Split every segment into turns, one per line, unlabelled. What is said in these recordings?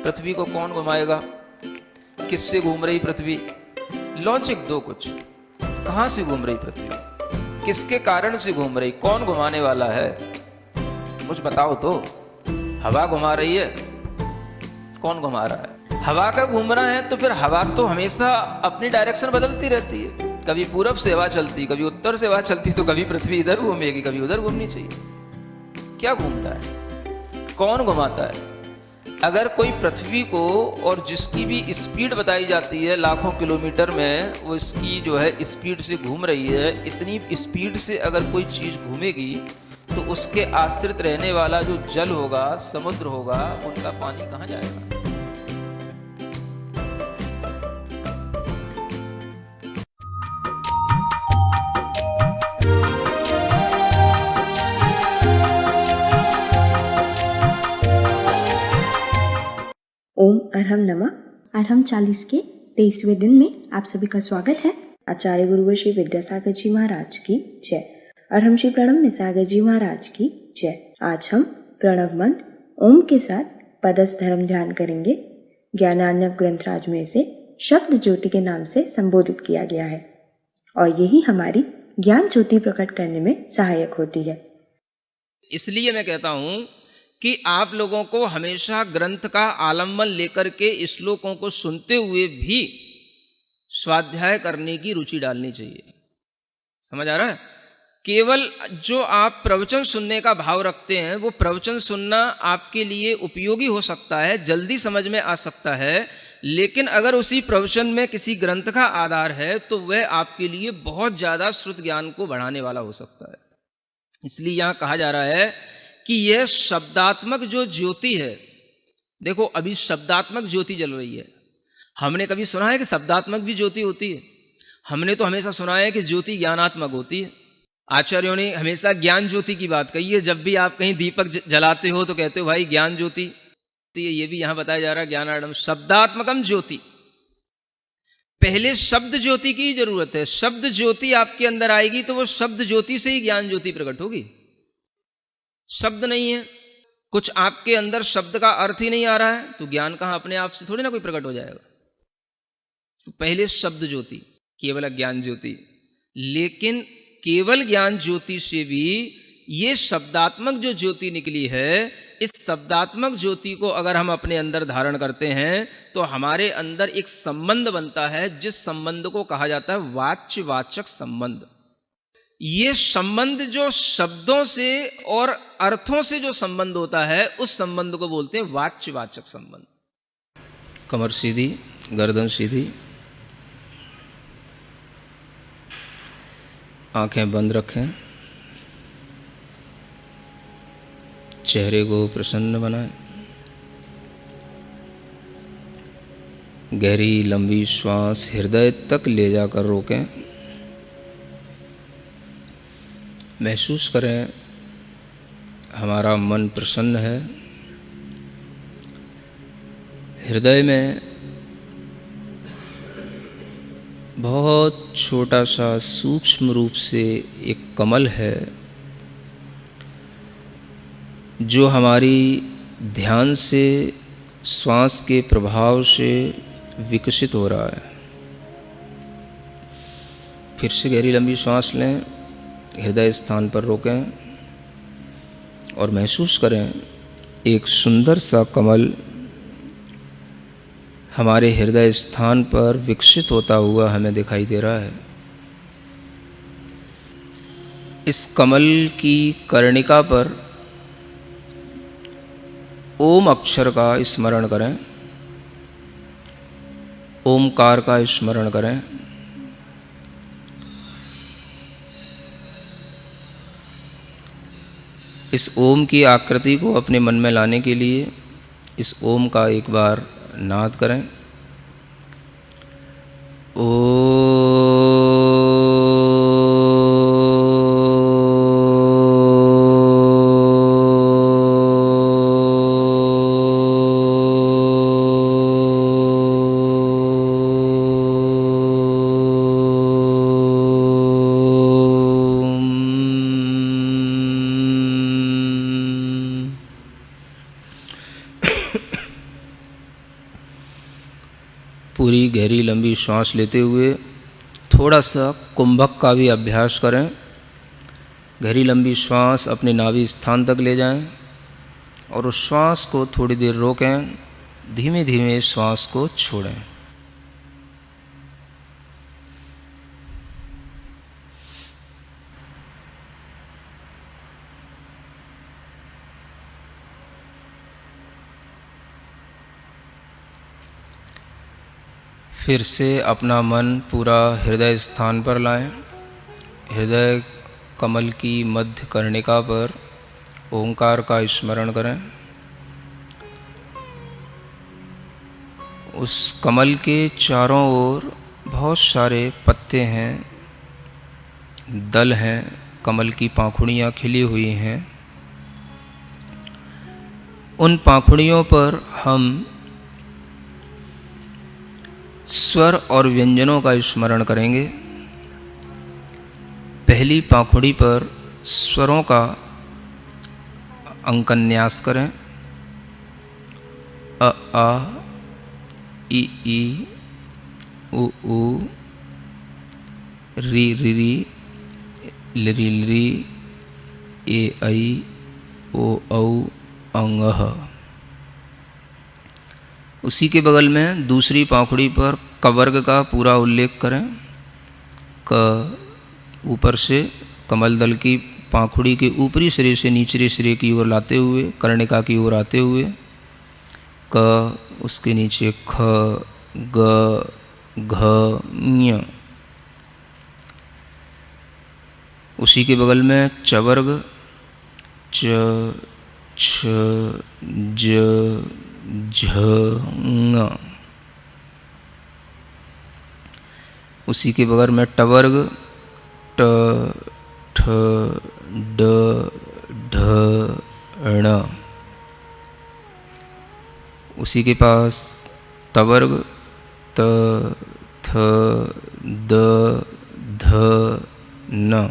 पृथ्वी को कौन घुमाएगा? किससे घूम रही पृथ्वी? लॉजिक दो कुछ। कहां से घूम रही पृथ्वी? किसके कारण से घूम रही? कौन घुमाने वाला है? कुछ बताओ तो। हवा घुमा रही है? कौन घुमा रहा है? हवा का घूमना है तो फिर हवा तो हमेशा अपनी डायरेक्शन बदलती रहती है। कभी पूरब से हवा चलती, कभी उत्तर से हवा चलती, तो कभी पृथ्वी इधर घूमेगी, कभी उधर घूमनी चाहिए। क्या घूमता है? कौन घुमाता है? अगर कोई पृथ्वी को, और जिसकी भी स्पीड बताई जाती है लाखों किलोमीटर में, वो इसकी जो है स्पीड से घूम रही है, इतनी स्पीड से अगर कोई चीज घूमेगी तो उसके आश्रित रहने वाला जो जल होगा, समुद्र होगा, उनका पानी कहाँ जाएगा?
ओम अरहम नमः। अरहम 40 के 23वें दिन में आप सभी का स्वागत है। आचार्य गुरुवर श्री विद्यासागर जी महाराज की जय। अरहम श्री प्रणव में सागर जी महाराज की जय। आज हम प्रणव मंत्र ओम के साथ पदस्थ धर्म ध्यान करेंगे। ज्ञानार्णव ग्रंथराज में इसे शब्द ज्योति के नाम से संबोधित किया गया है और यही हमारी ज्ञान ज्योति प्रकट करने में सहायक होती है।
इसलिए मैं कहता हूं कि आप लोगों को हमेशा ग्रंथ का आलम्बन लेकर के श्लोकों को सुनते हुए भी स्वाध्याय करने की रुचि डालनी चाहिए। समझ आ रहा है? केवल जो आप प्रवचन सुनने का भाव रखते हैं, वो प्रवचन सुनना आपके लिए उपयोगी हो सकता है, जल्दी समझ में आ सकता है, लेकिन अगर उसी प्रवचन में किसी ग्रंथ का आधार है तो वह आपके लिए बहुत ज्यादा श्रुत ज्ञान को बढ़ाने वाला हो सकता है। इसलिए यहां कहा जा रहा है कि यह शब्दात्मक जो ज्योति है, देखो अभी शब्दात्मक ज्योति जल रही है। हमने कभी सुना है कि शब्दात्मक भी ज्योति होती है? हमने तो हमेशा सुना है कि ज्योति ज्ञानात्मक होती है। आचार्यों ने हमेशा ज्ञान ज्योति की बात कही है। जब भी आप कहीं दीपक जलाते हो तो कहते हो भाई ज्ञान ज्योति, तो ये भी यहां बताया जा रहा है ज्ञानार्णव शब्दात्मकम ज्योति। पहले शब्द ज्योति की जरूरत है। शब्द ज्योति आपके अंदर आएगी तो वो शब्द ज्योति से ही ज्ञान ज्योति प्रकट होगी। शब्द नहीं है, कुछ आपके अंदर शब्द का अर्थ ही नहीं आ रहा है, तो ज्ञान कहां अपने आप से थोड़ी ना कोई प्रकट हो जाएगा। तो पहले शब्द ज्योति, केवल ज्ञान ज्योति। लेकिन केवल ज्ञान ज्योति से भी ये शब्दात्मक जो ज्योति निकली है, इस शब्दात्मक ज्योति को अगर हम अपने अंदर धारण करते हैं तो हमारे अंदर एक संबंध बनता है, जिस संबंध को कहा जाता है वाच्यवाचक संबंध। ये संबंध जो शब्दों से और अर्थों से जो संबंध होता है, उस संबंध को बोलते हैं वाच्यवाचक संबंध। कमर सीधी, गर्दन सीधी, आंखें बंद रखें, चेहरे को प्रसन्न बनाएं, गहरी लंबी श्वास हृदय तक ले जाकर रोकें। महसूस करें हमारा मन प्रसन्न है। हृदय में बहुत छोटा सा सूक्ष्म रूप से एक कमल है जो हमारी ध्यान से, श्वास के प्रभाव से विकसित हो रहा है। फिर से गहरी लंबी श्वास लें, हृदय स्थान पर रोकें और महसूस करें एक सुंदर सा कमल हमारे हृदय स्थान पर विकसित होता हुआ हमें दिखाई दे रहा है। इस कमल की कर्णिका पर ओम अक्षर का स्मरण करें, ओमकार का स्मरण करें। इस ओम की आकृति को अपने मन में लाने के लिए इस ओम का एक बार नाद करें। पूरी गहरी लंबी श्वास लेते हुए थोड़ा सा कुंभक का भी अभ्यास करें। गहरी लंबी श्वास अपने नाभि स्थान तक ले जाएं और उस श्वास को थोड़ी देर रोकें, धीमे धीमे श्वास को छोड़ें। फिर से अपना मन पूरा हृदय स्थान पर लाएं। हृदय कमल की मध्य कर्णिका पर ओंकार का स्मरण करें। उस कमल के चारों ओर बहुत सारे पत्ते हैं, दल हैं, कमल की पाखुड़ियाँ खिली हुई हैं। उन पाखुड़ियों पर हम स्वर और व्यंजनों का स्मरण करेंगे। पहली पाखुड़ी पर स्वरों का अंकन्यास करें। अ आ, इ ई, उ ऊ, री री री, लिरी लिरी, ए ऐ, ओ औ, अंग ह। उसी के बगल में दूसरी पाखुड़ी पर क वर्ग का पूरा उल्लेख करें। क ऊपर से कमल दल की पाखुड़ी के ऊपरी सिरे से निचले सिरे की ओर लाते हुए कर्णिका की ओर आते हुए क, उसके नीचे ख, ग, घ, ञ। उसी के बगल में च वर्ग च, छ, ज, झ, ङ। उसी के बगल में ट वर्ग ट, ठ, ड, ढ, ण। उसी के पास त वर्ग त, थ, द, ध, न।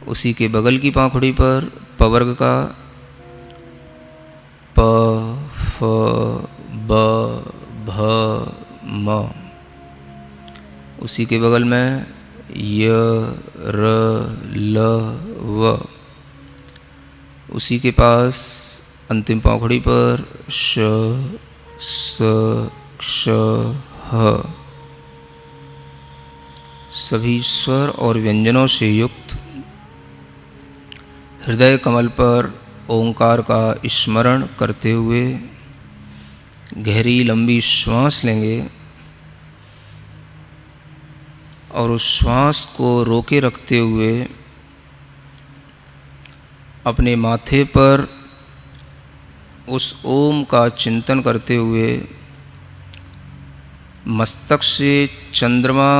उसी के बगल की पाखुड़ी पर प वर्ग का प, फ, ब, भ, म। उसी के बगल में य, र, ल, व। उसी के पास अंतिम पाखुड़ी पर श, स, क्ष, ह। सभी स्वर और व्यंजनों से युक्त हृदय कमल पर ओंकार का स्मरण करते हुए गहरी लंबी श्वास लेंगे और उस श्वास को रोके रखते हुए अपने माथे पर उस ओम का चिंतन करते हुए मस्तक से चंद्रमा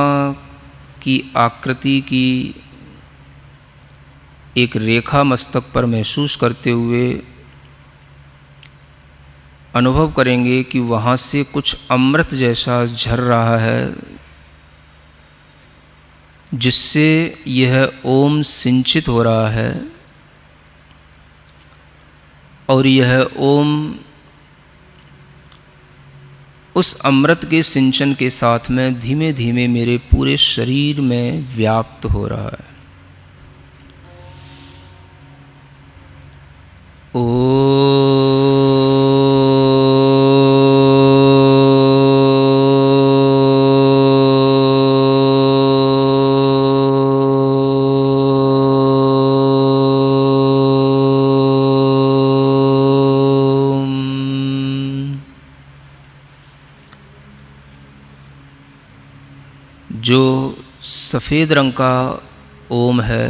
की आकृति की एक रेखा मस्तक पर महसूस करते हुए अनुभव करेंगे कि वहाँ से कुछ अमृत जैसा झर रहा है, जिससे यह ओम सिंचित हो रहा है और यह ओम उस अमृत के सिंचन के साथ में धीमे धीमे मेरे पूरे शरीर में व्याप्त हो रहा है। जो सफ़ेद रंग का ओम है,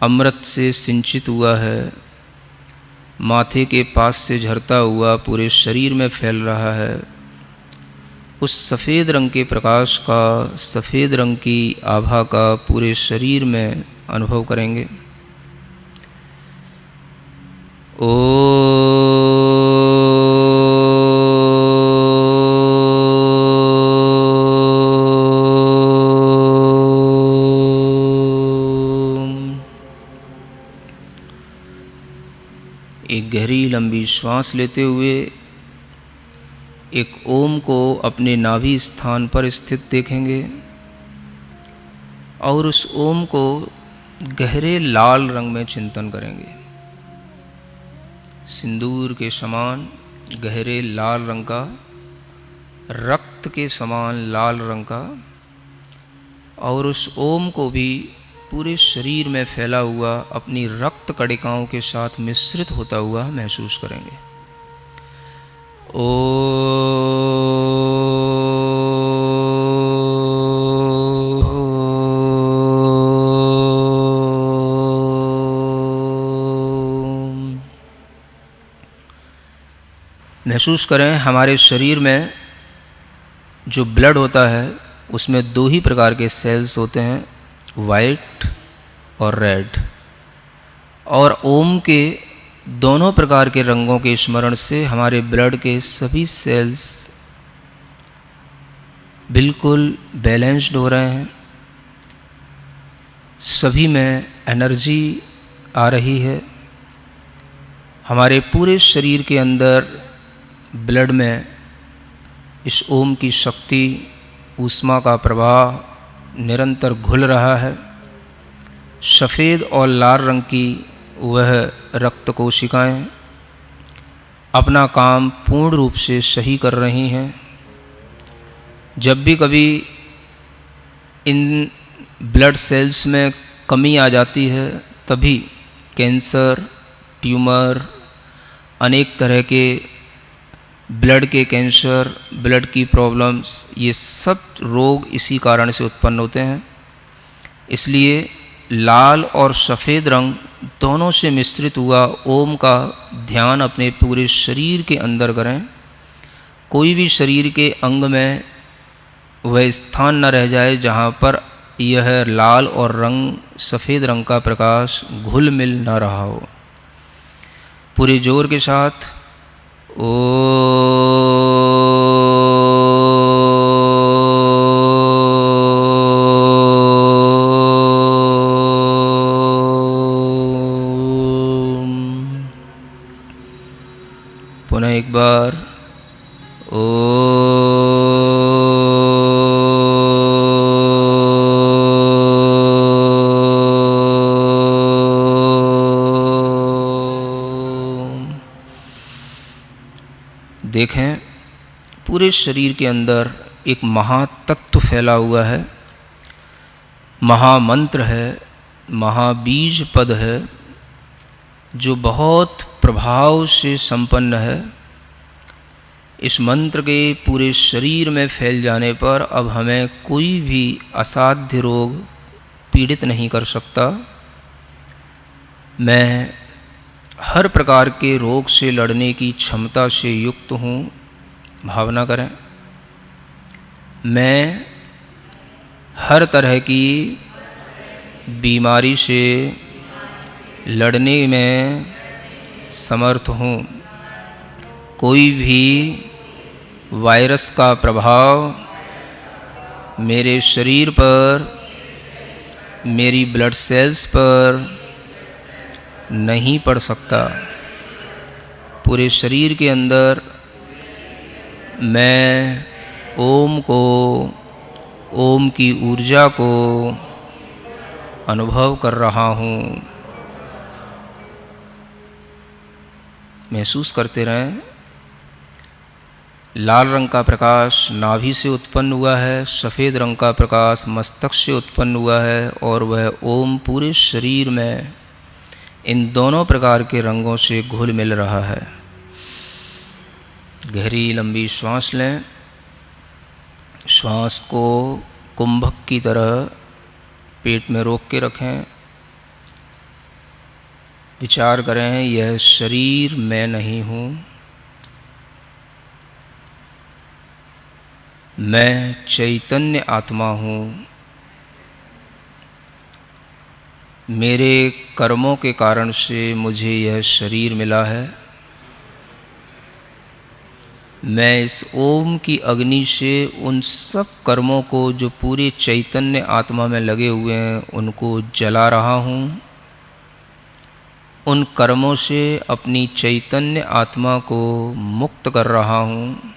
अमृत से सिंचित हुआ है, माथे के पास से झरता हुआ पूरे शरीर में फैल रहा है, उस सफ़ेद रंग के प्रकाश का, सफ़ेद रंग की आभा का पूरे शरीर में अनुभव करेंगे। एक गहरी लंबी श्वास लेते हुए एक ओम को अपने नाभि स्थान पर स्थित देखेंगे और उस ओम को गहरे लाल रंग में चिंतन करेंगे। सिंदूर के समान गहरे लाल रंग का, रक्त के समान लाल रंग का, और उस ओम को भी पूरे शरीर में फैला हुआ अपनी रक्त कणिकाओं के साथ मिश्रित होता हुआ महसूस करेंगे। महसूस करें हमारे शरीर में जो ब्लड होता है उसमें दो ही प्रकार के सेल्स होते हैं, वाइट और रेड। और ओम के दोनों प्रकार के रंगों के स्मरण से हमारे ब्लड के सभी सेल्स बिल्कुल बैलेंस्ड हो रहे हैं, सभी में एनर्जी आ रही है। हमारे पूरे शरीर के अंदर ब्लड में इस ओम की शक्ति, ऊष्मा का प्रवाह निरंतर घुल रहा है। सफ़ेद और लाल रंग की वह रक्त कोशिकाएं अपना काम पूर्ण रूप से सही कर रही हैं। जब भी कभी इन ब्लड सेल्स में कमी आ जाती है तभी कैंसर, ट्यूमर, अनेक तरह के ब्लड के कैंसर, ब्लड की प्रॉब्लम्स, ये सब रोग इसी कारण से उत्पन्न होते हैं। इसलिए लाल और सफ़ेद रंग दोनों से मिश्रित हुआ ओम का ध्यान अपने पूरे शरीर के अंदर करें। कोई भी शरीर के अंग में वह स्थान न रह जाए जहाँ पर यह लाल और सफ़ेद रंग का प्रकाश घुल मिल न रहा हो। पूरे जोर के साथ पुनः एक बार देखें पूरे शरीर के अंदर एक महातत्व फैला हुआ है, महामंत्र है, महाबीज पद है जो बहुत प्रभाव से संपन्न है। इस मंत्र के पूरे शरीर में फैल जाने पर अब हमें कोई भी असाध्य रोग पीड़ित नहीं कर सकता। मैं हर प्रकार के रोग से लड़ने की क्षमता से युक्त हूँ। भावना करें, मैं हर तरह की बीमारी से लड़ने में समर्थ हूँ। कोई भी वायरस का प्रभाव मेरे शरीर पर, मेरी ब्लड सेल्स पर नहीं पड़ सकता। पूरे शरीर के अंदर मैं ओम को, ओम की ऊर्जा को अनुभव कर रहा हूँ। महसूस करते रहें, लाल रंग का प्रकाश नाभि से उत्पन्न हुआ है, सफ़ेद रंग का प्रकाश मस्तक से उत्पन्न हुआ है और वह ओम पूरे शरीर में इन दोनों प्रकार के रंगों से घुल मिल रहा है। गहरी लंबी श्वास लें। श्वास को कुंभक की तरह पेट में रोक के रखें। विचार करें, यह शरीर मैं नहीं हूँ, मैं चैतन्य आत्मा हूँ। मेरे कर्मों के कारण से मुझे यह शरीर मिला है। मैं इस ओम की अग्नि से उन सब कर्मों को जो पूरे चैतन्य आत्मा में लगे हुए हैं उनको जला रहा हूँ। उन कर्मों से अपनी चैतन्य आत्मा को मुक्त कर रहा हूँ।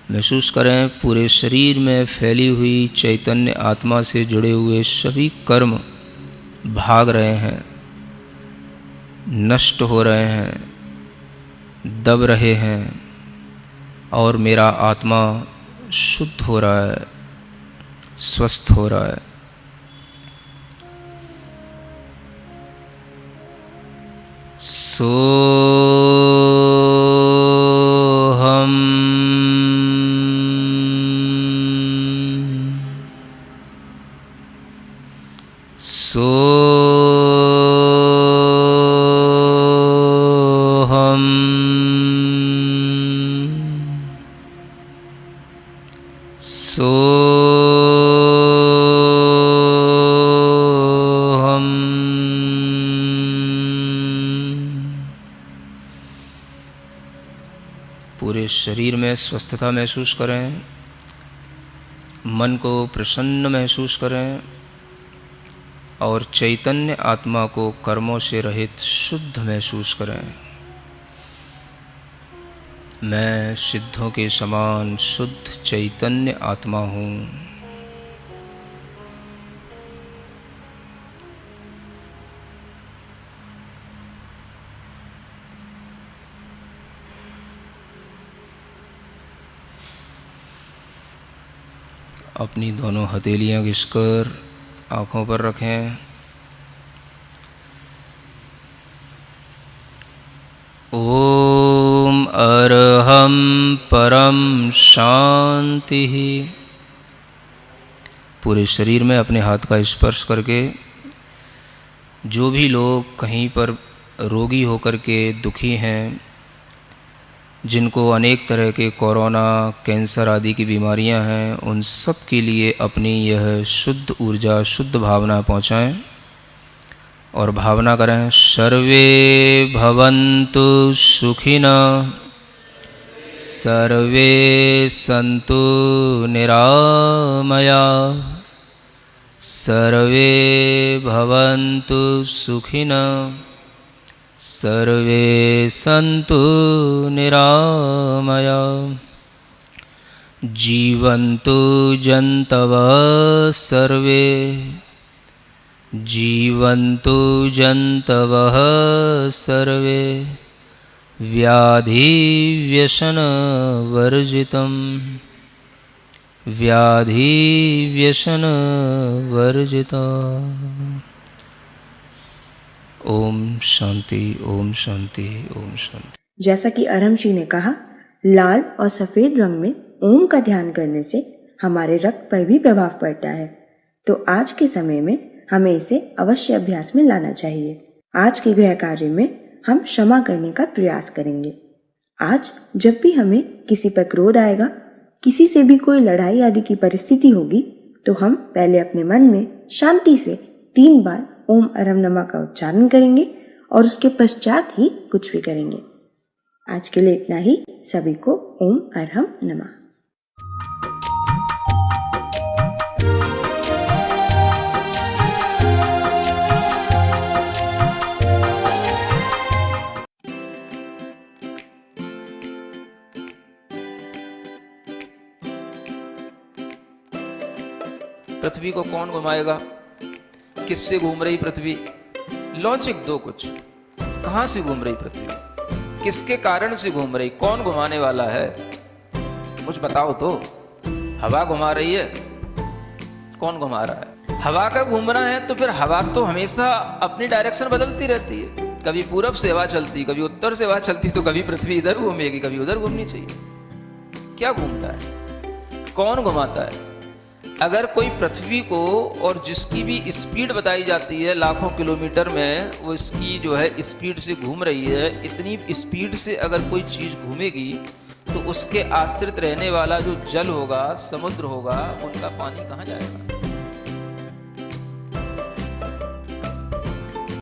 महसूस करें पूरे शरीर में फैली हुई चैतन्य आत्मा से जुड़े हुए सभी कर्म भाग रहे हैं, नष्ट हो रहे हैं, दब रहे हैं और मेरा आत्मा शुद्ध हो रहा है, स्वस्थ हो रहा है। पूरे शरीर में स्वस्थता महसूस करें, मन को प्रसन्न महसूस करें और चैतन्य आत्मा को कर्मों से रहित शुद्ध महसूस करें। मैं सिद्धों के समान शुद्ध चैतन्य आत्मा हूँ। अपनी दोनों हथेलियां घिसकर आँखों पर रखें। ओम अरहम परम शांति। पूरे शरीर में अपने हाथ का स्पर्श करके जो भी लोग कहीं पर रोगी होकर के दुखी हैं, जिनको अनेक तरह के कोरोना, कैंसर आदि की बीमारियां हैं, उन सब के लिए अपनी यह शुद्ध ऊर्जा, शुद्ध भावना पहुंचाएं और भावना करें, सर्वे भवन्तु सुखिनः, सर्वे सन्तु निरामयाः, सर्वे भवन्तु सुखिनः, सर्वे सन्तु निरामयाः, जीवन्तु जन्तवः सर्वे, जीवन्तु जन्तवः सर्वे, व्याधिव्यसनवर्जितं, व्याधिव्यसनवर्जितम्। ओम शांति, ओम शांति, ओम शांति।
जैसा कि अरहम ने कहा, लाल और सफेद रंग में ओम का ध्यान करने से हमारे रक्त पर भी प्रभाव पड़ता है, तो आज के समय में हमें इसे अवश्य अभ्यास में लाना चाहिए। आज के गृह कार्य में हम क्षमा करने का प्रयास करेंगे। आज जब भी हमें किसी पर क्रोध आएगा, किसी से भी कोई लड़ाई आदि की परिस्थिति होगी, तो हम पहले अपने मन में शांति से 3 बार ओम अरहम नमः का उच्चारण करेंगे और उसके पश्चात ही कुछ भी करेंगे। आज के लिए इतना ही। सभी को ओम अरहम नमः।
पृथ्वी को कौन घुमाएगा? किससे घूम रही पृथ्वी? लॉजिक दो कुछ। कहां से घूम रही पृथ्वी? किसके कारण से घूम रही? कौन घुमाने वाला है? कुछ बताओ तो। हवा घुमा रही है? कौन घुमा रहा है? हवा का घूमना है तो फिर हवा तो हमेशा अपनी डायरेक्शन बदलती रहती है। कभी पूरब से हवा चलती, कभी उत्तर से हवा चलती, तो कभी पृथ्वी इधर घूमेगी, कभी उधर घूमनी चाहिए। क्या घूमता है? कौन घुमाता है? अगर कोई पृथ्वी को, और जिसकी भी स्पीड बताई जाती है लाखों किलोमीटर में, वो इसकी जो है स्पीड से घूम रही है, इतनी स्पीड से अगर कोई चीज़ घूमेगी तो उसके आश्रित रहने वाला जो जल होगा, समुद्र होगा, उनका पानी कहाँ जाएगा?